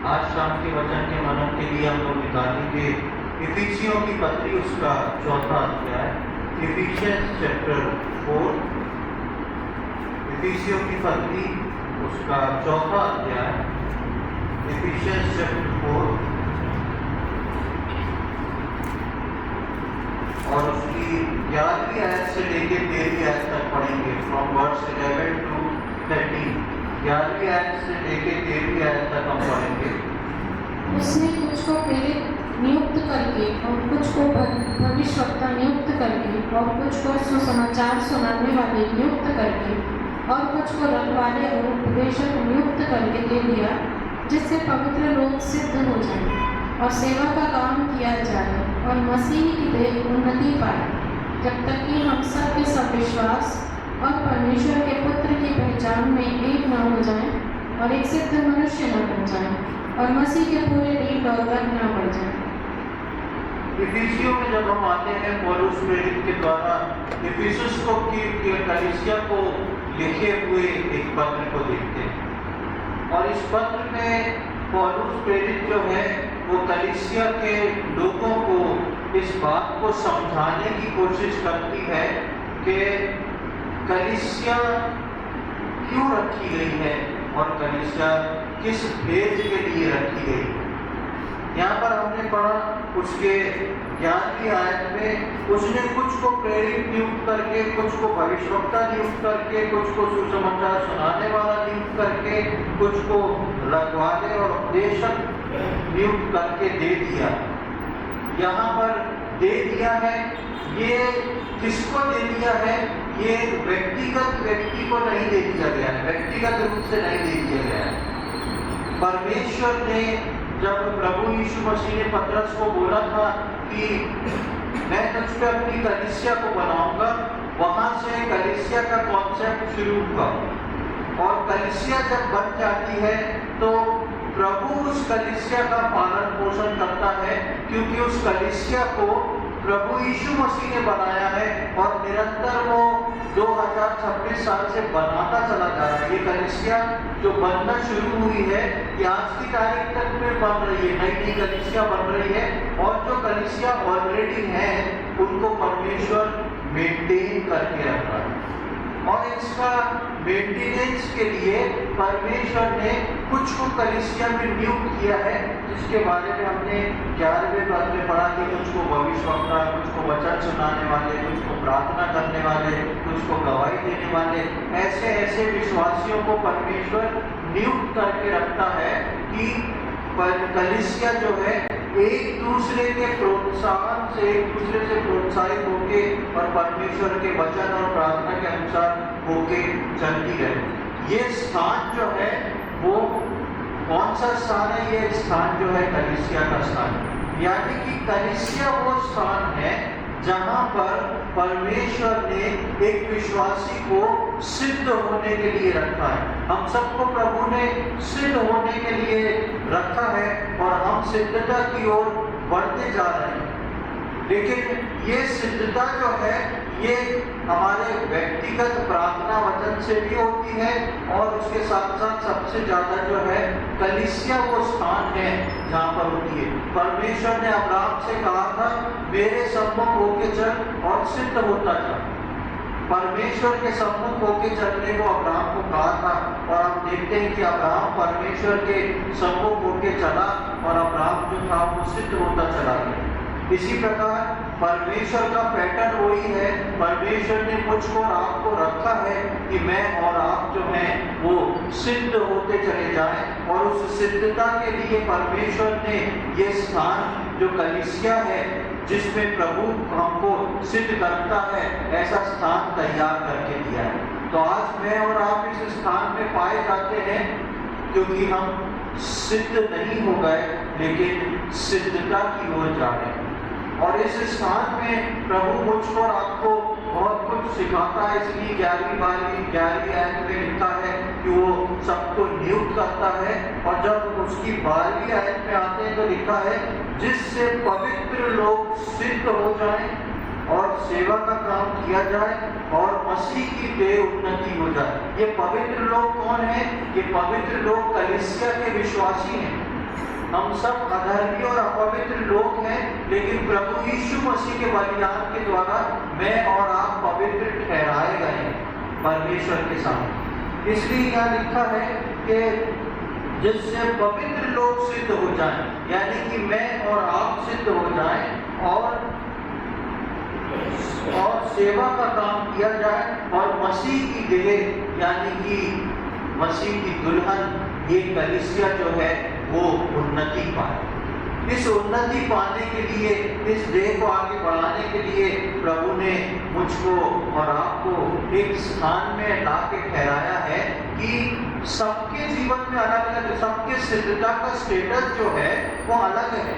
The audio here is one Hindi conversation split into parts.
आज शाम के वचन के मनन के लिए हम लोग निकालेंगे इफिसियों की पत्री उसका 4वां अध्याय, इफिशियंस चैप्टर 4। इफिसियों की पत्री उसका 4वां अध्याय, इफिशियंस चैप्टर 4 और उसकी 11वीं आयत से लेकर 13वीं आयत तक पढ़ेंगे। फ्रॉम वर्स 11 to 13, 11वीं आयत से लेकर 13वीं आयत तक हम पढ़ेंगे। उसने कुछ को प्रेरित नियुक्त करके और कुछ को भविष्यवक्ता नियुक्त करके और कुछ को सुसमाचार सुनाने वाले नियुक्त करके और कुछ को रखवाले और उपदेशक नियुक्त करके दे दिया, जिससे पवित्र लोग सिद्ध हो जाएं और सेवा का काम किया जाए और मसीह की देह उन्नति पाए, जब तक कि हम सब के सब विश्वास और परमेश्वर के पुत्र की पहचान में एक न हो जाएं और एक सिद्ध मनुष्य न बन जाएं और मसीह के पूरे रीढ़ और तक न बढ़ जाएं। इफिसियों में जब हम आते हैं, पौलुस प्रेरित के द्वारा इफिसुस को की कलीसिया को लिखे हुए एक पत्र को देखते हैं और इस पत्र में पौलुस प्रेरित जो है वो कलीसिया के लोगों को इस बात को समझाने की कोशिश करती है कि कलीसिया क्यों रखी गई है और कलीसिया किस भेद के लिए रखी गई। यहाँ पर हमने पढ़ा उसके 11वीं आयत में उसने कुछ को प्रेरित नियुक्त करके, कुछ को भविष्यवक्ता नियुक्त करके, कुछ को सुसमाचार सुनाने वाला नियुक्त करके, कुछ को रखवाले और उपदेशक नियुक्त करके दे दिया। यहाँ पर दे दिया है, ये किसको दे दिया है? ये व्यक्तिगत व्यक्ति को नहीं दे दिया गया है, व्यक्तिगत रूप से नहीं दे दिया गया है। परमेश्वर ने जब प्रभु यीशु मसीह ने पतरस को बोला था कि मैं तुझ पे अपनी कलीसिया को बनाऊंगा, वहां से कलीसिया का कॉन्सेप्ट शुरू हुआ और कलीसिया जब बन जाती है तो प्रभु उस कलीसिया का पालन पोषण करता है, क्योंकि उस कलीसिया को प्रभु यीशु मसीह ने बनाया है और निरंतर वो 2026 साल से बनाता चला जा रहा है। ये कलीसिया जो बनना शुरू हुई है, ये आज की तारीख तक में बन रही है, नई नई कलीसिया बन रही है और जो कलीसिया ऑलरेडी है उनको परमेश्वर मेंटेन करके रख रहा है और इसका मेंटेनेंस के लिए परमेश्वर ने कुछ को कलीसिया में नियुक्त किया है, जिसके बारे में हमने 11वें पद में पढ़ा कि कुछ को भविष्यवक्ता, कुछ को वचन सुनाने वाले, कुछ को प्रार्थना करने वाले, कुछ को गवाही देने वाले, ऐसे ऐसे विश्वासियों को परमेश्वर नियुक्त करके रखता है कि कलीसिया जो है एक दूसरे के प्रोत्साहन से, एक दूसरे से प्रोत्साहित होके और परमेश्वर के वचन और प्रार्थना के अनुसार होके चलती रहे। ये स्थान जो है वो कौन सा स्थान है? ये स्थान जो है कलीसिया का स्थान, यानी कि कलीसिया वो स्थान है जहां पर परमेश्वर ने एक विश्वासी को सिद्ध होने के लिए रखा है। हम सबको प्रभु ने सिद्ध होने के लिए रखा है और हम सिद्धता की ओर बढ़ते जा रहे हैं, लेकिन ये सिद्धता जो है ये हमारे व्यक्तिगत प्रार्थना वचन से भी होती है और उसके साथ साथ सबसे ज्यादा जो है कलीसिया वो स्थान है जहाँ पर होती है। परमेश्वर ने अब्राहम से कहा था मेरे सम्मुख होके चल और सिद्ध होता जा। परमेश्वर के सम्मुख होके चलने को अब्राहम को कहा था और हम देखते हैं कि अब्राहम परमेश्वर के सम्मुख होके चला और अब्राहम जो था वो सिद्ध होता चला गया। इसी प्रकार परमेश्वर का पैटर्न वही है। परमेश्वर ने मुझको और आपको रखा है कि मैं और आप जो हैं वो सिद्ध होते चले जाएं और उस सिद्धता के लिए परमेश्वर ने ये स्थान जो कलीसिया है जिसमें प्रभु हमको सिद्ध करता है, ऐसा स्थान तैयार करके दिया है। तो आज मैं और आप इस स्थान में पाए जाते हैं क्योंकि हम सिद्ध नहीं हो गए लेकिन सिद्धता की ओर जा रहे हैं और इस स्थान में प्रभु मुझको और आपको बहुत कुछ सिखाता है। इसलिए 11वीं आयत में लिखा है कि वो सबको नियुक्त करता है और जब उसकी 12वीं आयत में आते हैं तो लिखा है जिससे पवित्र लोग सिद्ध हो जाएं और सेवा का काम किया जाए और मसीह की देह उन्नति हो जाए। ये पवित्र लोग कौन है? ये पवित्र लोग कलीसिया के विश्वासी हैं। हम सब अधर्मी और अपवित्र लोग हैं, लेकिन प्रभु यीशु मसीह के बलिदान के द्वारा मैं और आप पवित्र ठहराए गए हैं परमेश्वर के सामने। इसलिए यहाँ लिखा है कि जिससे पवित्र लोग सिद्ध हो जाएं, यानी कि मैं और आप सिद्ध हो जाएं और सेवा का काम किया जाए और मसीह की देह यानी कि मसीह की दुल्हन ये कलीसिया जो है वो उन्नति पाए। इस उन्नति पाने के लिए, इस देह को आगे बढ़ाने के लिए प्रभु ने मुझको और आपको एक स्थान में ला के ठहराया है कि सबके जीवन में अलग अलग, सबके सिद्धता का स्टेटस जो है वो अलग है।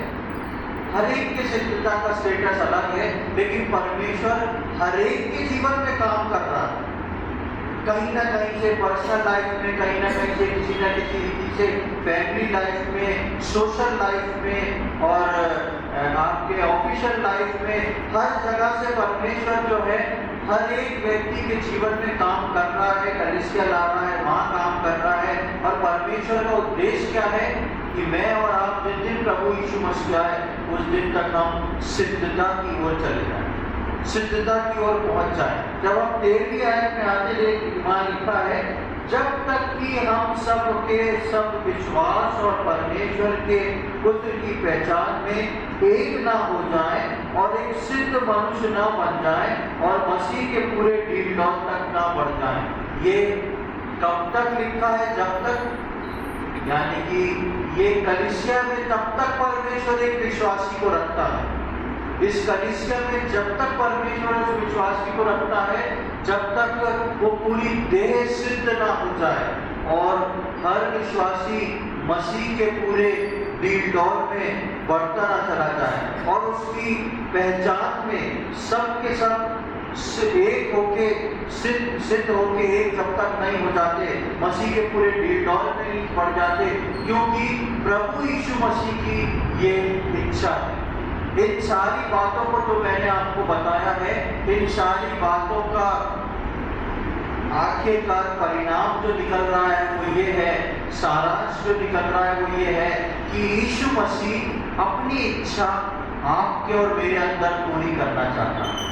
हर एक के सिद्धता का स्टेटस अलग है, लेकिन परमेश्वर हर एक के जीवन में काम कर रहा है। कहीं ना कहीं से पर्सनल लाइफ में, कहीं ना कहीं से किसी न किसी रीति से फैमिली लाइफ में, सोशल लाइफ में और आपके ऑफिशियल लाइफ में, हर जगह से परमेश्वर जो है हर एक व्यक्ति के जीवन में काम कर रहा है, कलीसिया ला रहा है, वहाँ काम कर रहा है। और परमेश्वर का उद्देश्य क्या है कि मैं और आप जिस दिन प्रभु यीशु मसीह आए उस दिन तक हम सिद्धता की ओर चले जाएं, सिद्धता की ओर पहुंच जाए। जब हम 13वीं आयत में आते वहाँ लिखा है, जब तक कि हम सब के सब विश्वास और परमेश्वर के पुत्र की पहचान में एक ना हो जाए और एक सिद्ध मनुष्य ना बन जाए और मसीह के पूरे ढील डौल तक ना बढ़ जाए। ये कब तक लिखा है? जब तक, यानी कि ये कलीसिया में तब तक परमेश्वर एक विश्वासी को रखता है। इस कलीसिया में जब तक परमेश्वर उस विश्वासी को रखता है, जब तक वो पूरी देह सिद्ध ना हो जाए और हर विश्वासी मसीह के पूरे डील डौल में बढ़ता ना चला जाए और उसकी पहचान में सब के सब एक होके सिद्ध होके एक जब तक नहीं हो जाते, मसीह के पूरे डील डौल में नहीं बढ़ जाते, क्योंकि प्रभु यीशु मसीह की ये इच्छा है। इन सारी बातों को जो मैंने आपको बताया है, इन सारी बातों का आखिरकार परिणाम जो निकल रहा है वो ये है, सारांश जो निकल रहा है वो ये है कि यीशु मसीह अपनी इच्छा आपके और मेरे अंदर पूरी करना चाहता है।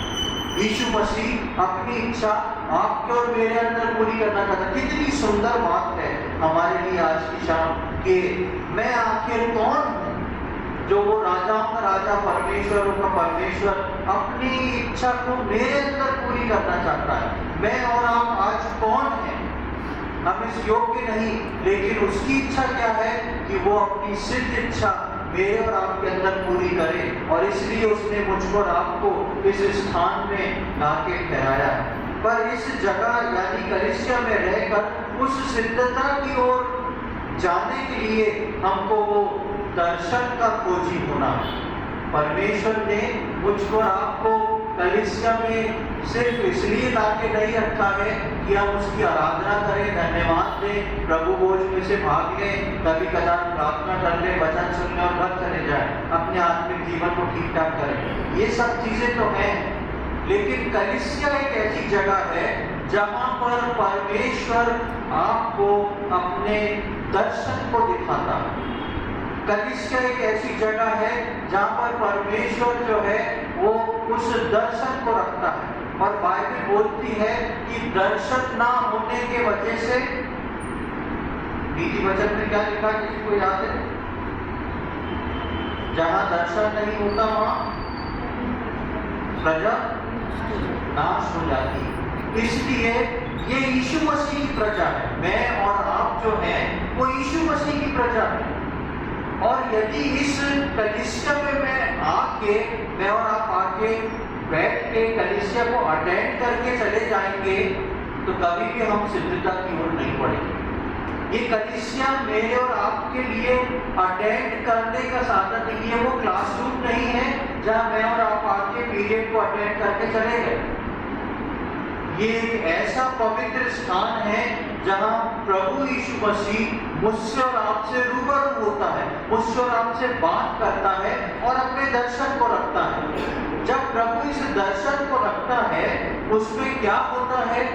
यीशु मसीह अपनी इच्छा आपके और मेरे अंदर पूरी करना चाहता है। कितनी सुंदर बात है हमारे लिए आज की शाम कि मैं आखिर कौन हूँ जो वो राजाओं का राजा परमेश्वर का परमेश्वर अपनी इच्छा को मेरे अंदर पूरी करना चाहता है। मैं और आप आज कौन हैं? हम इस योग्य नहीं, लेकिन उसकी इच्छा क्या है कि वो अपनी सिद्ध इच्छा मेरे और आपके अंदर पूरी करे, और इसलिए उसने मुझको और आपको इस स्थान में लाके ठहराया है। पर इस जगह यानी कलीसिया में रहकर उस सिद्धता की ओर जाने के लिए हमको वो दर्शन का खोजी होना। परमेश्वर ने मुझको और आपको कलीसिया में सिर्फ इसलिए लाके नहीं रखा है कि हम उसकी आराधना करें, धन्यवाद दें, प्रभु भोज में से भाग लें, कभी कदार प्रार्थना कर लें, वचन सुनने और घर चले जाएं, अपने आत्मिक जीवन को ठीक ठाक करें। ये सब चीजें तो हैं, लेकिन कलीसिया एक ऐसी जगह है जहाँ पर परमेश्वर आपको अपने दर्शन को दिखाता है। कलीसिया एक ऐसी जगह है जहाँ पर परमेश्वर जो है वो उस दर्शन को रखता है, और बाइबल बोलती है कि दर्शन ना होने के वजह से, नीति वचन में क्या लिखा किसी को याद है? जहाँ दर्शन नहीं होता वहाँ प्रजा नाश हो जाती। इसलिए ये यीशु मसीह की प्रजा है। मैं और आप जो हैं वो यीशु मसीह की प्रजा है। और यदि इस कलीसिया में मैं और आप आके बैठ के कलीसिया को अटेंड करके चले जाएंगे तो कभी भी हम सिद्धता की ओर नहीं बढ़ेंगे। ये कलीसिया मेरे और आपके लिए अटेंड करने का साधन नहीं है, वो क्लासरूम नहीं है जहाँ मैं और आप आके पीरियड को अटेंड करके चले गए। ये एक ऐसा पवित्र स्थान है जहाँ प्रभु यीशु मसीह मुझसे और आपसे रूबरू होता है, मुझसे और आपसे बात करता है और अपने दर्शन को रखता है। जब प्रभु इस दर्शन को रखता है उसमें क्या होता है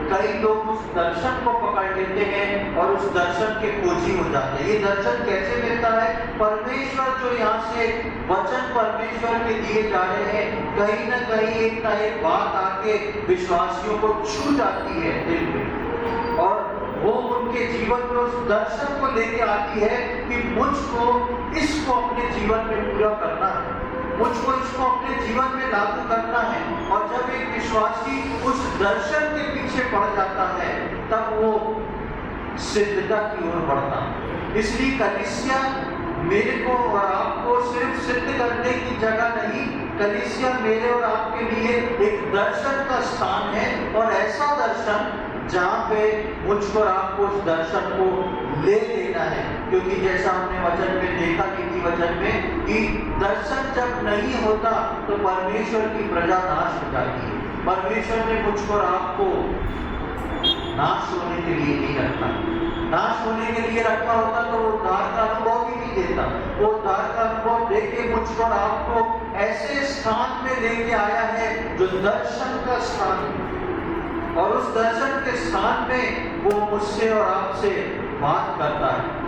कई लोग उस दर्शन को पकड़ लेते हैं और उस दर्शन के खोजी हो जाते हैं। ये दर्शन कैसे मिलता है? परमेश्वर जो यहाँ से वचन परमेश्वर के दिए जा रहे हैं, कहीं ना कहीं एक ना एक बात आके विश्वासियों को छू जाती है दिल में, और वो उनके जीवन में उस दर्शन को लेके आती है कि मुझको इसको अपने जीवन में पूरा करना है, मुझको इसको अपने जीवन में लागू करना है। और जब एक विश्वासी उस दर्शन के पीछे पड़ जाता है, तब वो सिद्धता की ओर बढ़ता है। इसलिए कलीसिया मेरे को और आपको सिर्फ सिद्ध करने की जगह नहीं, कलीसिया मेरे और आपके लिए एक दर्शन का स्थान है, और ऐसा दर्शन जहाँ पे मुझको और आपको उस दर्शन को ले लेना है। क्योंकि जैसा हमने वचन में देखा, नीति वचन में, कि दर्शन जब नहीं होता तो परमेश्वर की प्रजा नाश हो जाती है। परमेश्वर ने मुझको और आपको नाश होने के लिए नहीं रखा। नाश होने के लिए रखा होता तो वो उद्धार का अनुभव भी नहीं देता। वो उद्धार का अनुभव देके मुझको और आपको ऐसे स्थान में लेके आया है जो दर्शन का स्थान है, और उस दर्शन के स्थान में वो मुझसे और आपसे बात करता है।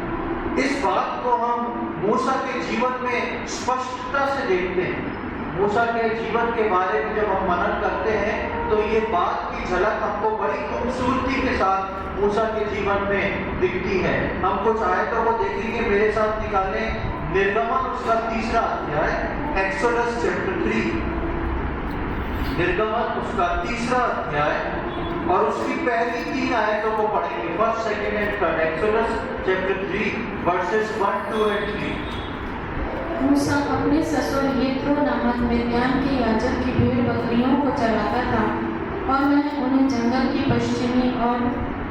इस बात को हम मूसा के जीवन में स्पष्टता से देखते हैं। मूसा के जीवन के बारे में जब हम मनन करते हैं तो ये बात की झलक हमको बड़ी खूबसूरती के साथ मूसा के जीवन में दिखती है। हम कुछ आयतों को देखेंगे, मेरे साथ निकालें। निर्गमन उसका 3रा अध्याय, एक्सोडस चैप्टर 3, निर्गमन उसका 3रा अध्याय और उसकी पहली 3 आयतों को पढ़ेंगे। First, second and third. Exodus chapter 3 versus 1, 2 and 3। मूसा अपने ससुर यित्रो नामक मिद्यान के याजक की भेड़ बकरियों को चराता था, और वह उन्हें जंगल की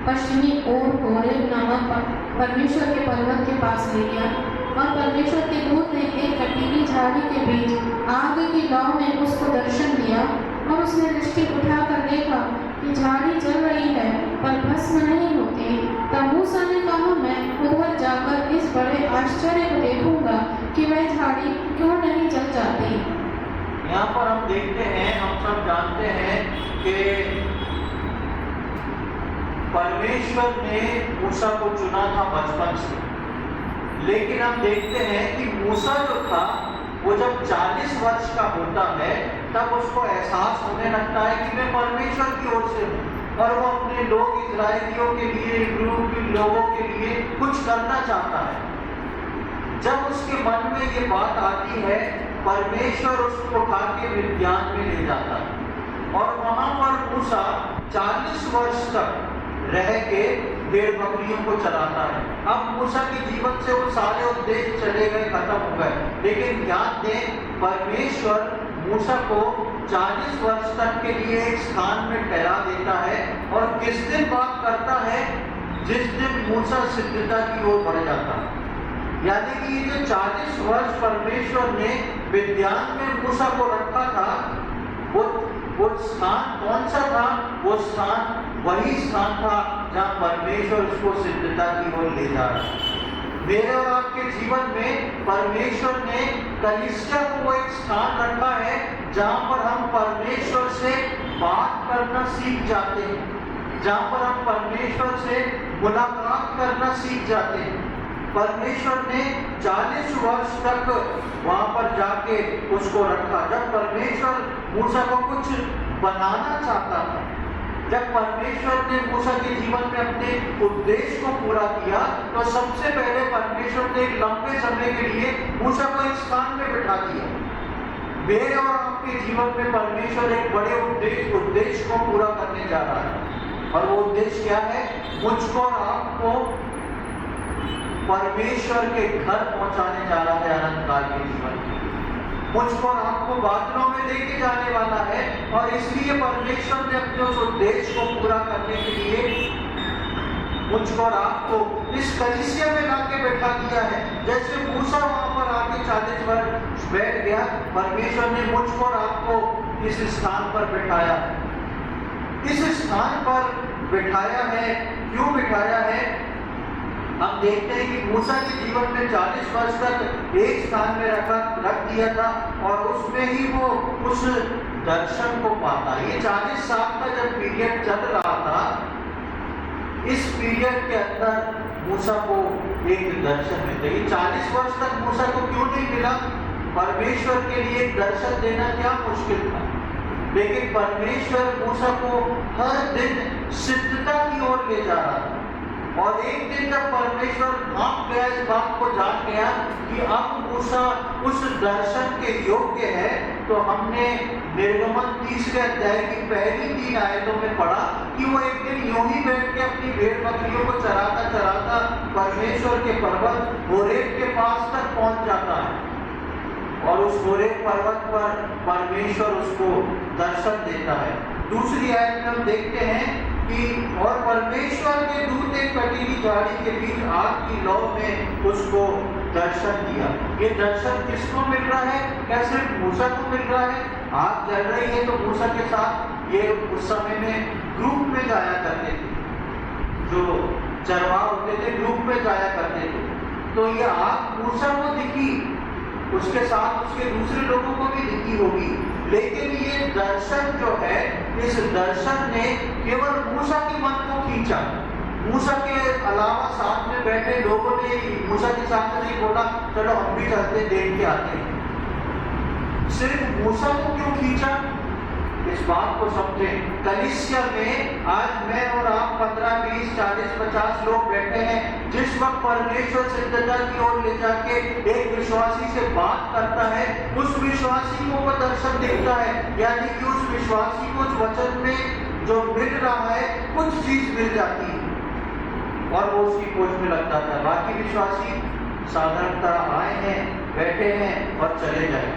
पश्चिमी ओर होरेब नामक परमेश्वर के पर्वत के पास ले गया। और परमेश्वर के दूत ने एक कटीली झाड़ी के बीच आग की लौ में उसको दर्शन दिया, और उसने दृष्टि उठाकर देखा कि झाड़ी जल रही है पर भस्म नहीं होती। तब मूसा ने कहा, मैं उधर जाकर इस बड़े आश्चर्य को देखूंगा कि वह झाड़ी क्यों नहीं जल जाती। यहाँ पर हम देखते हैं, हम सब जानते हैं कि परमेश्वर ने मूसा को चुना था बचपन से, लेकिन हम देखते हैं कि मूसा जो था वो जब 40 वर्ष का होता है तब उसको एहसास होने लगता है कि मैं परमेश्वर की ओर से हूँ, और वो अपने लोग इजरायलियों के लिए, इब्राहिम के लोगों के लिए कुछ करना चाहता है। जब उसके मन में ये बात आती है, परमेश्वर उसको उठा के मिद्यान में ले जाता है, और वहां पर मूसा 40 वर्ष तक रह के भेड़ बकरियों को चलाता है। अब मूसा के जीवन से वो सारे उद्देश्य चले गए, खत्म हो गए। लेकिन ध्यान दें, परमेश्वर मूसा को 40 वर्ष तक के लिए एक स्थान में ठहरा देता है, और किस दिन बात करता है? जिस दिन मूसा सिद्धता की ओर बढ़ जाता है। यानी कि ये जो 40 वर्ष परमेश्वर ने मिद्यान में मूसा को रखा था, वो स्थान कौन सा था? वो स्थान वही स्थान था जहाँ परमेश्वर उसको सिद्धता की ओर ले जा रहा है। मेरे और आपके जीवन में परमेश्वर ने कलीसिया को वो एक स्थान रखा है जहाँ पर हम परमेश्वर से बात करना सीख जाते हैं, जहाँ पर हम परमेश्वर से मुलाकात करना सीख जाते हैं। परमेश्वर ने 40 वर्ष तक वहां पर जाके उसको रखा। जब परमेश्वर मूसा को कुछ बनाना चाहता था, जब परमेश्वर ने मूसा के जीवन में अपने उद्देश्य को पूरा किया, तो सबसे पहले परमेश्वर ने एक लंबे समय के लिए मूसा को एक स्थान में बिठा दिया। मेरे और आपके जीवन में परमेश्वर एक बड़े उद्देश्य को पूरा करने जा रहा है, और वो उद्देश्य क्या है? मुझको और आपको परमेश्वर के घर पहुंचाने जा रहा है अनंत काल के जीवन में। मुझको और आपको बादलों में लेके जाने वाला है, और इसलिए परमेश्वर ने अपने उस उद्देश्य को पूरा करने के लिए मुझको और आपको इस कलीसिया में लाके बैठा दिया है। जैसे मूसा वहां पर आके 40 वर्ष बैठ गया, परमेश्वर ने मुझको और आपको इस स्थान पर बैठाया। इस स्थान पर बैठाया है, क्यों बैठाया है? हम देखते हैं कि मूसा के जीवन में 40 वर्ष तक एक स्थान में रख दिया था, और उसमें ही वो उस दर्शन को पाता है। ये 40 साल का जब पीरियड चल रहा था, इस पीरियड के अंदर मूसा को एक दर्शन मिलता। ये 40 वर्ष तक मूसा को क्यों नहीं मिला? परमेश्वर के लिए एक दर्शन देना क्या मुश्किल था, लेकिन परमेश्वर मूसा को हर दिन सिद्धता की ओर ले जा रहा था। और एक दिन जब परमेश्वर भाग गया, इस बात को जान गया कि अब मूसा उस दर्शन के योग्य है, तो हमने निर्गमन 30 अध्याय की पहली 3 आयतों में पढ़ा कि वो एक दिन यूं ही बैठ के अपनी भेड़ बकरियों को चराता चराता परमेश्वर के पर्वत होरेब के पास तक पहुंच जाता है और उस होरेब पर्वत पर परमेश्वर उसको दर्शन देता है। दूसरी आयत में हम देखते हैं कि और परमेश्वर के दूत एक कटीली झाड़ी के बीच आग की लौ में उसको दर्शन दिया। ये दर्शन किसको मिल रहा है? क्या सिर्फ मूसा को मिल रहा है? आग जल रही है तो मूसा के साथ ये उस समय में ग्रुप में जाया करते थे, जो चरवाह होते थे ग्रुप में जाया करते थे। तो ये आग मूसा को दिखी, उसके साथ उसके दूसरे लोगों को भी दिखी होगी, लेकिन ये दर्शन जो है, इस दर्शन ने केवल मूसा के मन को खींचा। मूसा के अलावा साथ में बैठे लोगों ने मूसा के साथ नहीं बोला चलो हम भी चलते देख के आते हैं। सिर्फ मूसा को क्यों खींचा? इस बात को समझें। कलीसिया में आज मैं और आप 15, 20, 40, 50 लोग बैठे हैं। जिस वक्त परमेश्वर सिद्धता की ओर ले जाके एक विश्वासी से बात करता है, उस विश्वासी को वो दर्शन दिखता है, यानी कि उस विश्वासी को उस वचन में जो मिल रहा है कुछ चीज मिल जाती है और वो उसकी खोज में लग जाता है। बाकी विश्वासी साधारणतः आए हैं, बैठे हैं और चले जाए।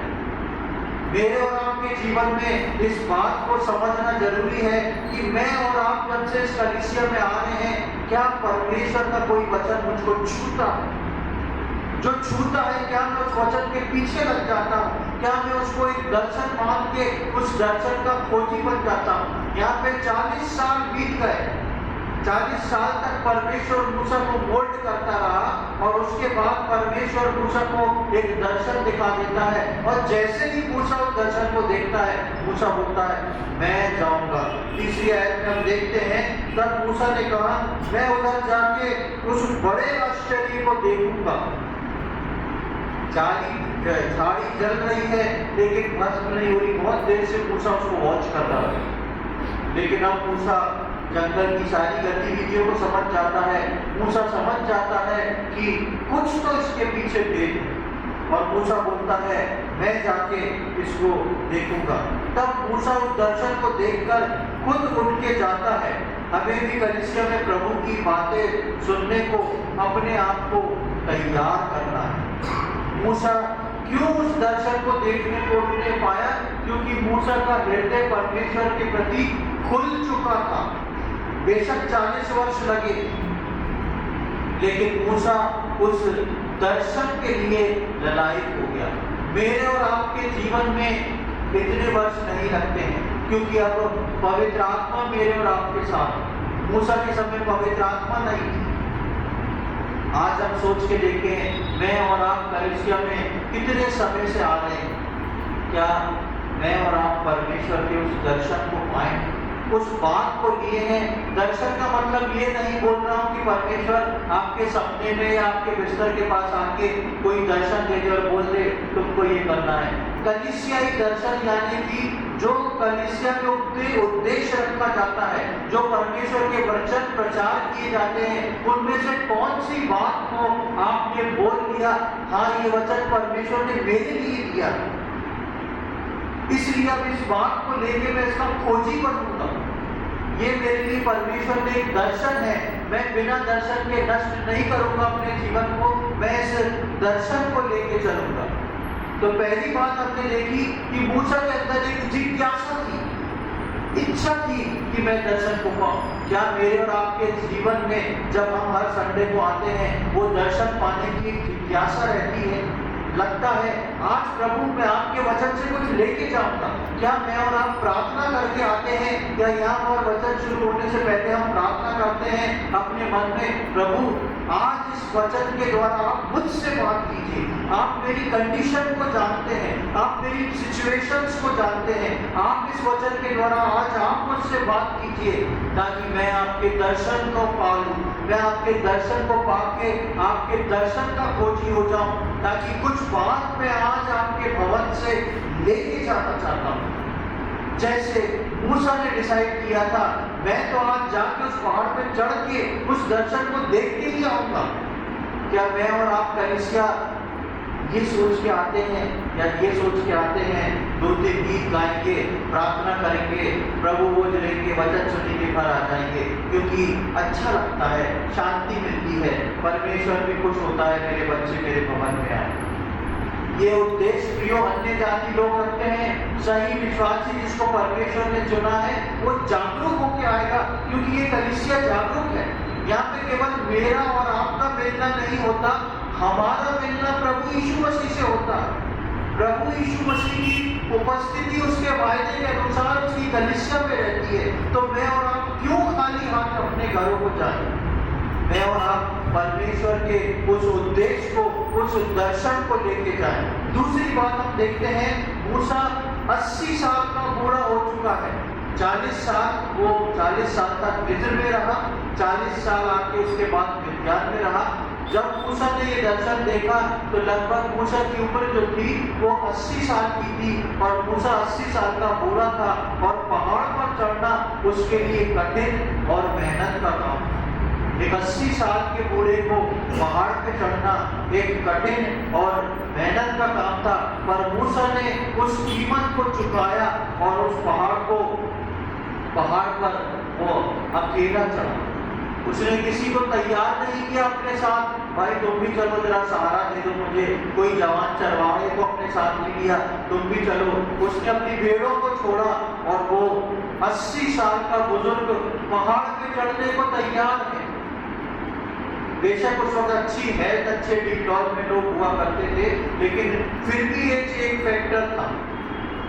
मेरे और आपके जीवन में इस बात को समझना जरूरी है कि मैं और आप जब से इस कलीसिया में आ रहे हैं, क्या परमेश्वर का कोई वचन मुझको छूता है? जो छूता है, क्या मैं उस वचन के पीछे लग जाता हूँ? क्या मैं उसको एक दर्शन मान के उस दर्शन का खोजी बन जाता हूँ? यहाँ पे 40 साल बीत गए। 40 साल तक परमेश्वर मूसा को मोल्ड करता रहा और उसके बाद परमेश्वर मूसा को एक दर्शन दिखा देता है। और जैसे ही मूसा उस दर्शन को देखता है, मूसा बोलता है मैं जाऊंगा। तीसरी आयत में हम देखते हैं, तब मूसा ने कहा मैं उधर जाके उस बड़े आश्चर्य को देखूंगा। झाड़ी जल रही है लेकिन भस्म नहीं हो रही। बहुत देर से मूसा उसको वॉच कर रहा है, लेकिन अब मूसा जंगल की सारी गतिविधियों को समझ जाता है। मूसा समझ जाता है कि कुछ तो इसके पीछे भेद है और मूसा बोलता है मैं जाके इसको देखूंगा। तब मूसा उस दर्शन को देखकर खुद उठ के जाता है। हमें भी कलीसिया में प्रभु की बातें सुनने को अपने आप को तैयार करना है। मूसा क्यों उस दर्शन को देखने को नहीं पाया? क्योंकि मूसा का हृदय परमेश्वर के प्रति खुल चुका था। बेशक 40 वर्ष लगे, लेकिन मूसा उस दर्शन के लिए ललायक हो गया। मेरे और आपके जीवन में इतने वर्ष नहीं लगते हैं, क्योंकि अब पवित्र आत्मा मेरे और आपके साथ। मूसा के समय पवित्र आत्मा नहीं थी। आज हम सोच के देखें, मैं और आप कलीसिया में कितने समय से आ रहे हैं। क्या मैं और आप परमेश्वर के उस दर्शन को पाएं, उस बात को लिए हैं? दर्शन का मतलब ये नहीं बोल रहा हूँ कि परमेश्वर आपके सपने में या आपके बिस्तर के पास आके कोई दर्शन दे दे और बोल दे तुमको ये करना है। कलीसियाई दर्शन यानी कि जो कलीसिया के उद्देश्य रखा जाता है, जो परमेश्वर के वचन प्रचार किए जाते हैं, उनमें से कौन सी बात को आपने बोल लिया, हाँ ये वचन परमेश्वर ने मेरे लिए दिया, इसलिए अब इस बात को लेके मैं इसका खोजी बनूंगा। ये मेरे लिए परमेश्वर ने एक दर्शन है, मैं बिना दर्शन के नष्ट नहीं करूंगा अपने जीवन को, मैं इस दर्शन को लेके चलूंगा। तो पहली बात हमने देखी कि मूसा के अंदर एक जिज्ञासा थी, इच्छा थी कि मैं दर्शन को पाऊं। क्या मेरे और आपके जीवन में जब हम हर संडे को आते हैं, वो दर्शन पाने की एक जिज्ञासा रहती है? लगता है आज प्रभु मैं आपके वचन से कुछ लेके जाऊंगा। क्या मैं और आप प्रार्थना करके आते हैं, या यहाँ पर वचन शुरू होने से पहले हम प्रार्थना करते हैं अपने मन में, प्रभु आज इस वचन के द्वारा आप मुझसे बात कीजिए। आप मेरी कंडीशन को जानते हैं, आप मेरी सिचुएशंस को जानते हैं। आप इस वचन के द्वारा आज आप मुझसे बात कीजिए, ताकि मैं आपके दर्शन को पालूं, मैं आपके दर्शन को पाके आपके दर्शन का खोजी हो जाऊं, ताकि कुछ बात मैं आज आपके भवन से लेके जाना चाहता हूं। जैसे मूसा ने डिसाइड किया था, मैं तो आज जाके उस पहाड़ पे चढ़ के उस दर्शन को देख के ही आऊंगा। क्या मैं और आप कलीसिया ये सोच के आते हैं, या ये सोच के आते हैं 2-3 गीत गाएंगे, प्रार्थना करेंगे, प्रभु बोझ लेंगे, वचन सुनेंगे, घर आ जाएंगे, क्योंकि अच्छा लगता है, शांति मिलती है, परमेश्वर भी खुश होता है, मेरे बच्चे मेरे भवन में आए। ये उद्देश्य प्रियो अन्य जाति लोग रखते हैं। सही विश्वासी जिसको परमेश्वर ने चुना है वो जागरूक होकर आएगा, क्योंकि ये कलीसिया जागरूक है। यहाँ पे केवल मेरा और आपका मिलना नहीं होता, हमारा मिलना प्रभु यीशु मसीह से होता है। प्रभु यीशु मसीह की उपस्थिति उसके वायदे के अनुसार उसकी कलीसिया में रहती है। तो मैं और आप क्यों खाली हाथ अपने घरों को जाए? मैं और आप परमेश्वर के उस उद्देश्य को, उस दर्शन को लेके जाएं। दूसरी बात हम देखते हैं, मूसा 80 साल का बूढ़ा हो चुका है। 40 साल तक मिस्र में रहा, 40 साल आके उसके बाद मिद्यान में रहा। जब मूसा ने ये दर्शन देखा तो लगभग मूसा की उम्र जो थी वो 80 साल की थी, और मूसा 80 साल का बूढ़ा था, और पहाड़ पर चढ़ना उसके लिए कठिन और मेहनत का काम। एक 80 साल के बूढ़े को पहाड़ पे चढ़ना एक कठिन और मेहनत का काम था, पर मूसा ने उस कीमत को चुकाया और उस पहाड़ पर वो अकेला चढ़ा। उसने किसी को तैयार नहीं किया अपने साथ, भाई तुम भी चलो, जरा सहारा दे दो मुझे। कोई जवान चरवाहे को अपने साथ नहीं लिया, तुम भी चलो। उसने अपनी भेड़ों को छोड़ा और वो 80 साल का बुजुर्ग पहाड़ पे चढ़ने को तैयार है। बेशक उस वक्त अच्छी हेल्थ, अच्छे डिटॉल में लोग हुआ करते थे, लेकिन फिर भी एक फैक्टर था।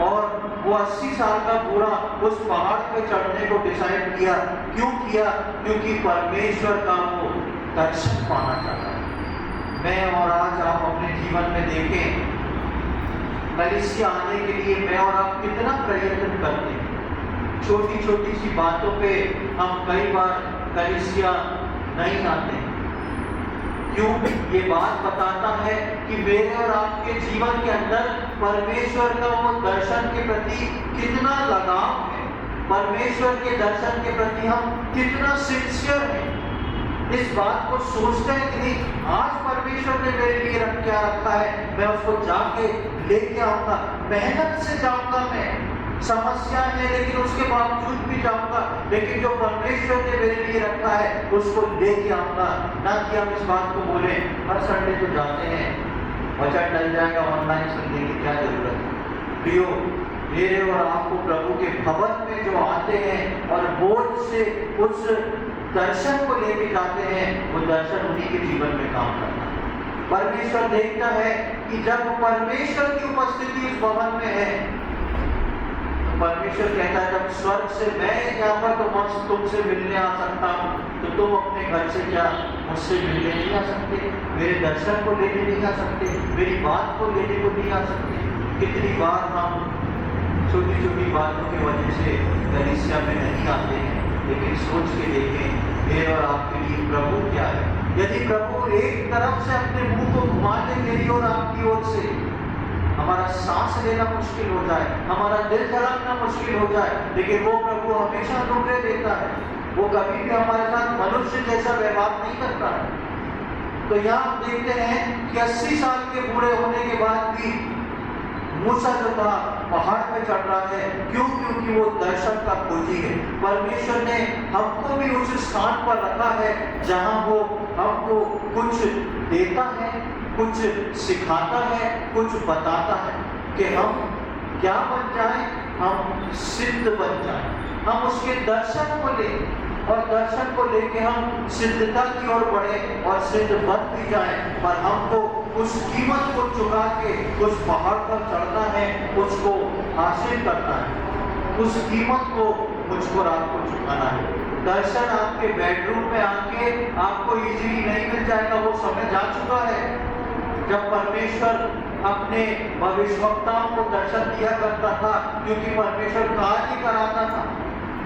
और वो 80 साल का बूढ़ा उस पहाड़ पे चढ़ने को डिसाइड किया। क्यों किया? क्योंकि परमेश्वर का वो दर्शन पाना चाहता है। मैं और आज आप अपने जीवन में देखें, कलीसिया आने के लिए मैं और आप कितना प्रयत्न करते हैं। छोटी छोटी सी बातों पे हम कई बार कलीसिया नहीं आते। क्यों? ये बात बताता है कि मेरे और आपके जीवन के अंदर परमेश्वर का वो दर्शन के प्रति कितना लगाव है, परमेश्वर के दर्शन के प्रति हम कितना सिंसियर हैं। इस बात को सोचते हैं कि नहीं, आज परमेश्वर ने मेरे लिए क्या रखा है, मैं उसको जाके लेके आऊंगा, मेहनत से जाऊंगा। मैं समस्या है लेकिन उसके बावजूद भी जाऊंगा, लेकिन जो परमेश्वर ने मेरे लिए रखा है उसको लेके आऊंगा। ना कि हम इस बात को बोले हर संडे तो जाते हैं, वचन डल जाएगा, ऑनलाइन सुनने की क्या जरूरत है। प्रियो, मेरे और आपको प्रभु के भवन में जो आते हैं और बोझ से उस दर्शन को लेके जाते हैं, वो दर्शन उन्हीं के जीवन में काम करता है। परमेश्वर देखता है कि जब परमेश्वर की उपस्थिति उस भवन में है, परमेश्वर कहता है जब स्वर्ग से मैं यहाँ पर तो तुमसे मिलने आ सकता हूँ, तो तुम अपने घर से क्या मुझसे मिलने नहीं आ सकते? मेरे दर्शन को लेने नहीं आ सकते? मेरी बात को लेने को नहीं आ सकते? कितनी बार हम छोटी छोटी बातों की वजह से कलीसिया में नहीं आते हैं, लेकिन सोच के देखें मेरे और आपके लिए प्रभु क्या है। यदि प्रभु एक तरफ से अपने मुंह को घुमा दे मेरी और आपकी ओर से, हमारा सांस लेना मुश्किल हो जाए, हमारा दिल धड़कना मुश्किल हो जाए, लेकिन वो प्रभु हमेशा अनुग्रह देता है। वो कभी भी हमारे साथ मनुष्य जैसा व्यवहार नहीं करता है। तो यहाँ हम देखते हैं कि 80 साल के बूढ़े होने के बाद भी मूसा जो था पहाड़ पे चढ़ रहा है। क्यों? क्योंकि वो दर्शन का खोजी है। परमेश्वर ने हमको भी उस स्थान पर रखा है जहाँ वो हमको कुछ देता है, कुछ सिखाता है, कुछ बताता है कि हम क्या बन जाएं, हम सिद्ध बन जाएं, हम उसके दर्शन को लें और दर्शन को लेके हम सिद्धता की ओर बढ़े और सिद्ध बन भी जाएं। पर हमको उस कीमत को चुका के उस पहाड़ पर चढ़ना है, उसको हासिल करना है। उस कीमत को मुझको और आपको चुकाना है। दर्शन आपके बेडरूम में आके आपको इजीली नहीं मिल जाएगा, वो समय जा चुका है जब परमेश्वर अपने भविष्यवक्ताओं को दर्शन दिया करता था, क्योंकि परमेश्वर कार्य कराता था।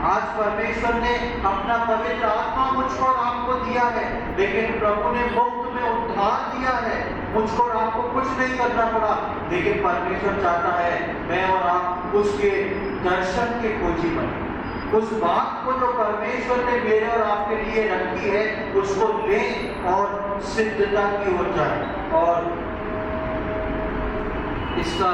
आज परमेश्वर ने अपना पवित्र आत्मा मुझको और आपको दिया है, लेकिन प्रभु ने मुफ्त में उद्धार दिया है। मुझको और आपको कुछ नहीं करना पड़ा, लेकिन परमेश्वर चाहता है मैं और आप उसके दर्शन के खोजी बने। उस बात को जो परमेश्वर ने मेरे और आपके लिए रखी है उसको लें और सिद्धता की ओर जाए। और इसका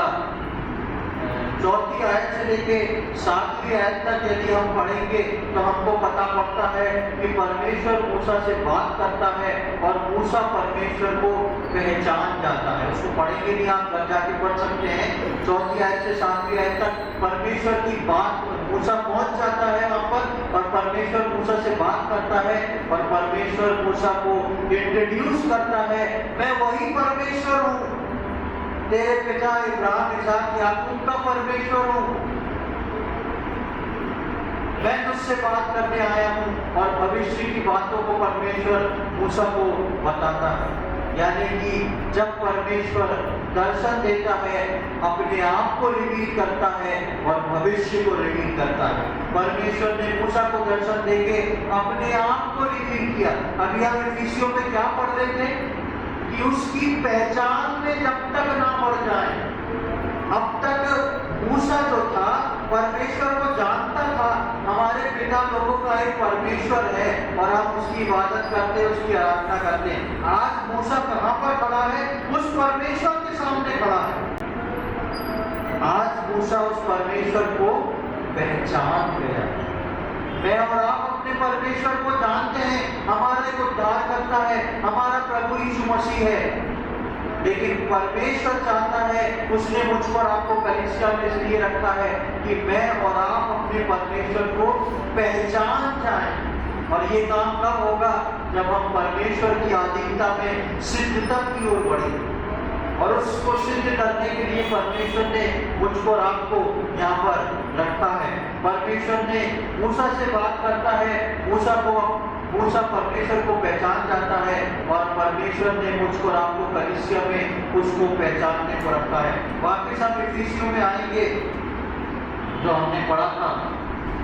4वीं आयत से लेके 7वीं आयत तक यदि हम पढ़ेंगे तो हमको पता पड़ता है कि परमेश्वर मूसा से बात करता है और मूसा परमेश्वर को पहचान जाता है। उसको पढ़ेंगे नहीं, आप घर जाके पढ़ सकते हैं। 4वीं आयत से 7वीं आयत तक परमेश्वर की बात, मूसा पहुंच जाता है वहां पर और परमेश्वर मूसा से बात करता है और परमेश्वर मूसा को इंट्रोड्यूस करता है, मैं वही परमेश्वर हूँ, तेरे पिता इब्राहिम, इसहाक, याकूब का परमेश्वर हूँ। मैं तुझसे बात करने आया हूँ। और भविष्य की बातों को परमेश्वर मूसा को बताता है। यानी कि जब परमेश्वर दर्शन देता है, अपने आप को रिवील करता है और भविष्य को रिवील करता है। परमेश्वर ने मूसा को दर्शन देके अपने आप को रिवील किया। अभी हम इफिसियों में क्या पढ़ रहे थे कि उसकी पहचान में जब तक ना बढ़ जाए। अब तक मूसा जो था परमेश्वर को जानता था, हमारे पिता लोगों का एक परमेश्वर है और हम उसकी इबादत करते हैं, उसकी आराधना करते हैं। आज मूसा कहाँ पर खड़ा है? उस परमेश्वर के सामने खड़ा है। आज मूसा उस परमेश्वर को पहचान गया। मैं और आप अपने परमेश्वर को जानते हैं, हमारे को उद्धार करता है, हमारा प्रभु यीशु मसीह है। लेकिन परमेश्वर चाहता है, उसने मुझको और आपको कलीसिया में इसलिए रखा है कि मैं और आप अपने परमेश्वर को पहचान जाएं। और ये काम कब होगा? जब हम परमेश्वर की अधीनता में सिद्धता की ओर बढ़ेंगे। और उसको सिद्ध करने के लिए परमेश्वर ने मुझको और आपको यहाँ पर रखा है। परमेश्वर ने मूसा से बात करता है, मूसा परमेश्वर को पहचान जाता है और परमेश्वर ने मुझको और आपको कलीसिया में उसको पहचानने को रखा है। वापिस हम इफिसियों में आएंगे जो हमने पढ़ा था।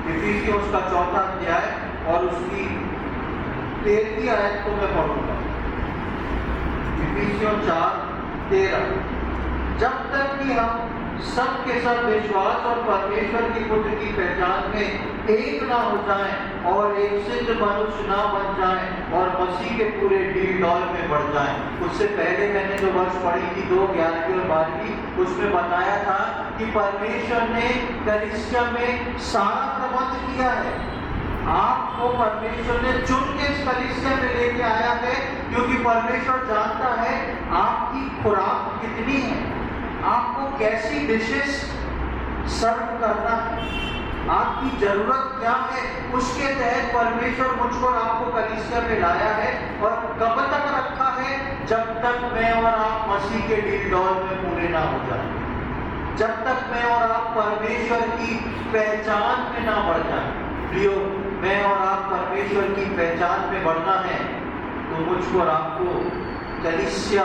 इफिसियों उसका 4था अध्याय और उसकी 13वीं आयत को मैं पढ़ूंगा। इफिसियों 4:13, जब तक कि हम सबके सब विश्वास और परमेश्वर की पुत्र की पहचान में एक ना हो जाएं और एक सिद्ध मनुष्य ना बन जाएं और मसीह के पूरे डील डॉल में बढ़ जाएं। उससे पहले मैंने जो वर्ष पढ़ी थी 2, 11वीं और 12वीं, उसमें बताया था कि परमेश्वर ने कलीसिया में सारा प्रबंध किया है। आपको परमेश्वर ने चुन के इस कलीसिया में लेके आया है, क्योंकि परमेश्वर जानता है आपकी खुराक कितनी है, आपको कैसी डिशेस सर्व करना है, आपकी जरूरत क्या है। उसके तहत परमेश्वर मुझको और आपको कलीसिया में लाया है और कब तक रखा है? जब तक मैं और आप मसीह के डील डॉल में पूरे ना हो जाए, जब तक मैं और आप परमेश्वर की पहचान में ना बढ़ जाए। प्रियो, मैं और आप परमेश्वर की पहचान में बढ़ना है तो मुझको और आपको कलीसिया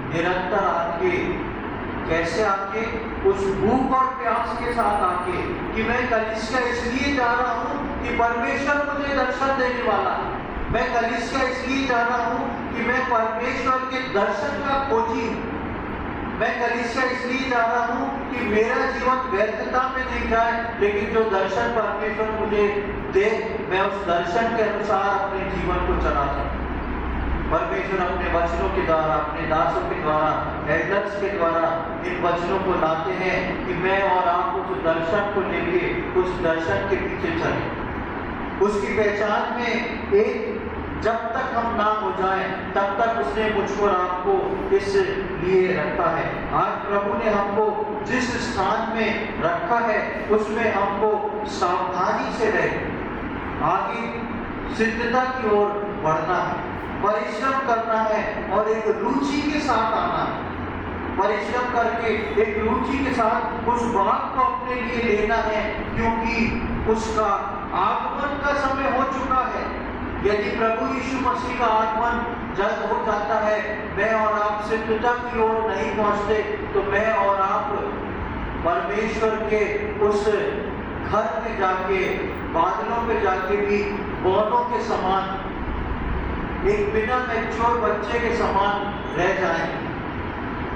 निरंतर आके, कैसे आके? उस भूख और प्यास के साथ आके कि मैं कलीसिया इसलिए जा रहा हूँ कि परमेश्वर मुझे दर्शन देने वाला है। मैं कलीसिया इसलिए जा रहा हूँ कि मैं परमेश्वर के दर्शन का खोजी हूँ। मैं कलीसिया इसलिए जा रहा हूँ कि मेरा जीवन व्यर्थता में नहीं जाए, लेकिन जो दर्शन परमेश्वर मुझे दे, मैं उस दर्शन के अनुसार अपने जीवन को चला सकूं। परमेश्वर अपने वचनों के द्वारा, अपने दासों के द्वारा, एल्डर्स के द्वारा इन वचनों को लाते हैं कि मैं और आप उस दर्शन को लेके उस दर्शन के पीछे चलें। उसकी पहचान में एक जब तक हम ना हो जाएं, तब तक उसने मुझको और आपको इस लिए रखा है। आज प्रभु ने हमको जिस स्थान में रखा है उसमें हमको सावधानी से रहे, आगे सिद्धता की ओर बढ़ना है, परिश्रम करना है और एक रुचि के साथ आना है। परिश्रम करके एक रुचि के साथ उस बात को अपने लिए लेना है, क्योंकि उसका आगमन का समय हो चुका है। यदि प्रभु यीशु मसीह का आगमन जल्द हो जाता है, मैं और आप सिद्धता की ओर नहीं पहुंचते, तो मैं और आप परमेश्वर के उस घर में जाके, बादलों पे जाके भी बौनों के समान, एक बिना मैच्योर बच्चे के समान रह जाएंगे।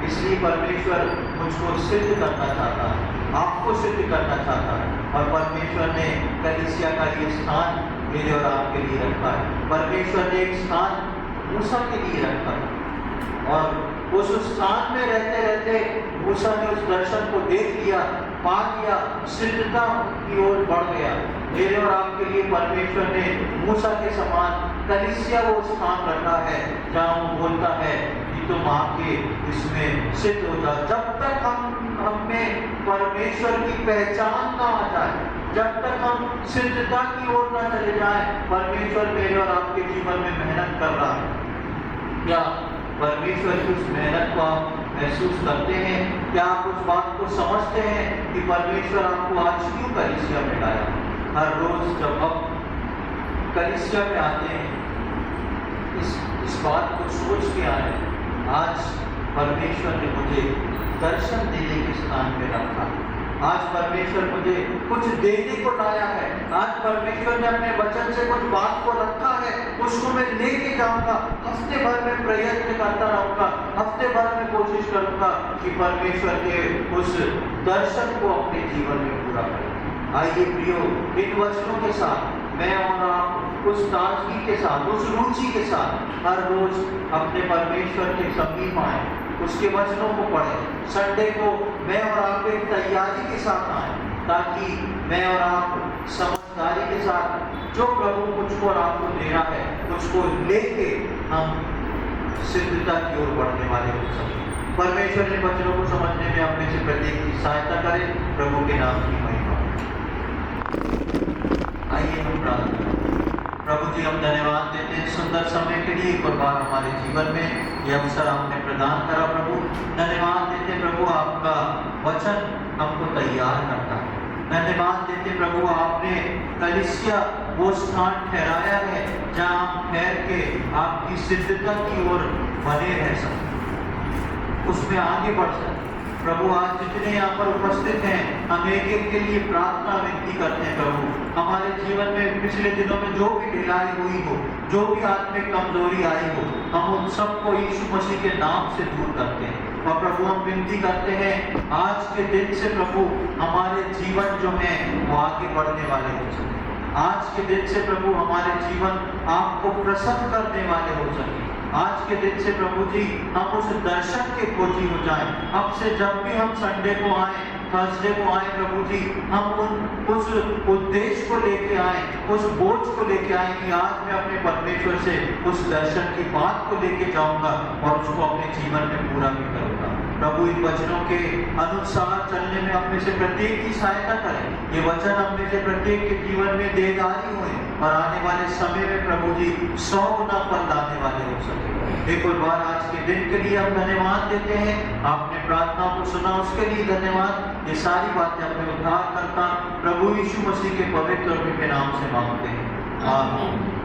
इसलिए परमेश्वर मुझको सिद्ध करना चाहता है, आपको सिद्ध करना चाहता है, और परमेश्वर ने कलीसिया का ये स्थान मेरे और आपके लिए रखा है। परमेश्वर ने एक स्थान मूसा के लिए रखा है, और उस स्थान में रहते रहते मूसा ने उस दर्शन को देख लिया, पा लिया, सिद्धता की ओर बढ़ गया। मेरे और आपके लिए परमेश्वर ने मूसा के समान कलीसिया वो स्थान रखा है जहाँ वो बोलता है कि तुम आके इसमें सिद्ध हो जाओ। जब तक हम में परमेश्वर की पहचान ना आ जाए, जब तक हम सिद्धता की ओर ना चले जाए, परमेश्वर मेरे और आपके जीवन में मेहनत कर रहा है। क्या परमेश्वर की उस मेहनत को आप महसूस करते हैं? क्या आप उस बात को समझते हैं कि परमेश्वर आपको आज क्यों कलीसिया में लाया? हर रोज जब हम कलीसिया में आते हैं, इस बात को सोच के आए, आज परमेश्वर ने मुझे दर्शन देने के स्थान में रखा, आज परमेश्वर मुझे कुछ देने को लाया है, आज परमेश्वर ने अपने वचन से कुछ बात को रखा है, उसको मैं लेके जाऊंगा। हफ्ते भर में प्रयत्न करता रहूंगा, हफ्ते भर में कोशिश करूंगा कि परमेश्वर के उस दर्शन को अपने जीवन में पूरा करें। आइए प्रियो, इन वचनों के साथ मैं और आप उस ताजगी के साथ, उस रुचि के साथ हर रोज अपने परमेश्वर के समीप आए, उसके वचनों को पढ़ें। संडे को मैं और आप एक तैयारी के साथ आए, ताकि मैं और आप समझदारी के साथ जो प्रभु मुझको और आपको दे रहा है, उसको लेके हम सिद्धता की ओर बढ़ने वाले हो सकें। परमेश्वर ने वचनों को समझने में अपने से प्रत्येक की सहायता करे। प्रभु के नाम की महिमा। आइए हम प्रार्थना करें। प्रभु जी, हम धन्यवाद देते हैं सुंदर समय के लिए, एक बार हमारे जीवन में ये अवसर आपने प्रदान करा। प्रभु धन्यवाद देते प्रभु, आपका वचन हमको तैयार करता है। धन्यवाद देते प्रभु, आपने कलीसिया वो स्थान ठहराया है जहाँ हम ठहर के आपकी सिद्धता की ओर बने रह सकते, उसमें आगे बढ़ सकते। प्रभु आज जितने यहाँ पर उपस्थित हैं, हम एक एक के लिए प्रार्थना विनती करते हैं। प्रभु हमारे जीवन में पिछले दिनों में जो भी ढिलाई हुई हो, जो भी आत्मिक कमजोरी आई हो, हम उन सबको यीशु मसीह के नाम से दूर करते हैं। और प्रभु हम विनती करते हैं, आज के दिन से प्रभु हमारे जीवन जो है वो आगे बढ़ने वाले हो सके। आज के दिन से प्रभु हमारे जीवन आपको प्रसन्न करने वाले हो सके। आज के दिन से प्रभु जी हम उस दर्शन के खोजी हो जाएं। अब से जब भी हम संडे को आए, थर्सडे को आए, प्रभु जी हम उस उद्देश्य को लेके आए, उस बोझ को लेके आए कि आज मैं अपने परमेश्वर से उस दर्शन की बात को लेके जाऊंगा और उसको अपने जीवन में पूरा भी करूंगा। प्रभु इन वचनों के अनुसार चलने में अपने से प्रत्येक की सहायता करें। ये वचन अपने से प्रत्येक के जीवन में देदारी हुए और आने वाले समय में प्रभु जी 100 गुना फल लाने वाले हो सके। एक और बार आज के दिन के लिए हम धन्यवाद देते हैं। आपने प्रार्थना को सुना, उसके लिए धन्यवाद। ये सारी बातें अपने उद्धार करता प्रभु यीशु मसीह के पवित्र और के नाम से मांगते हैं, आमीन।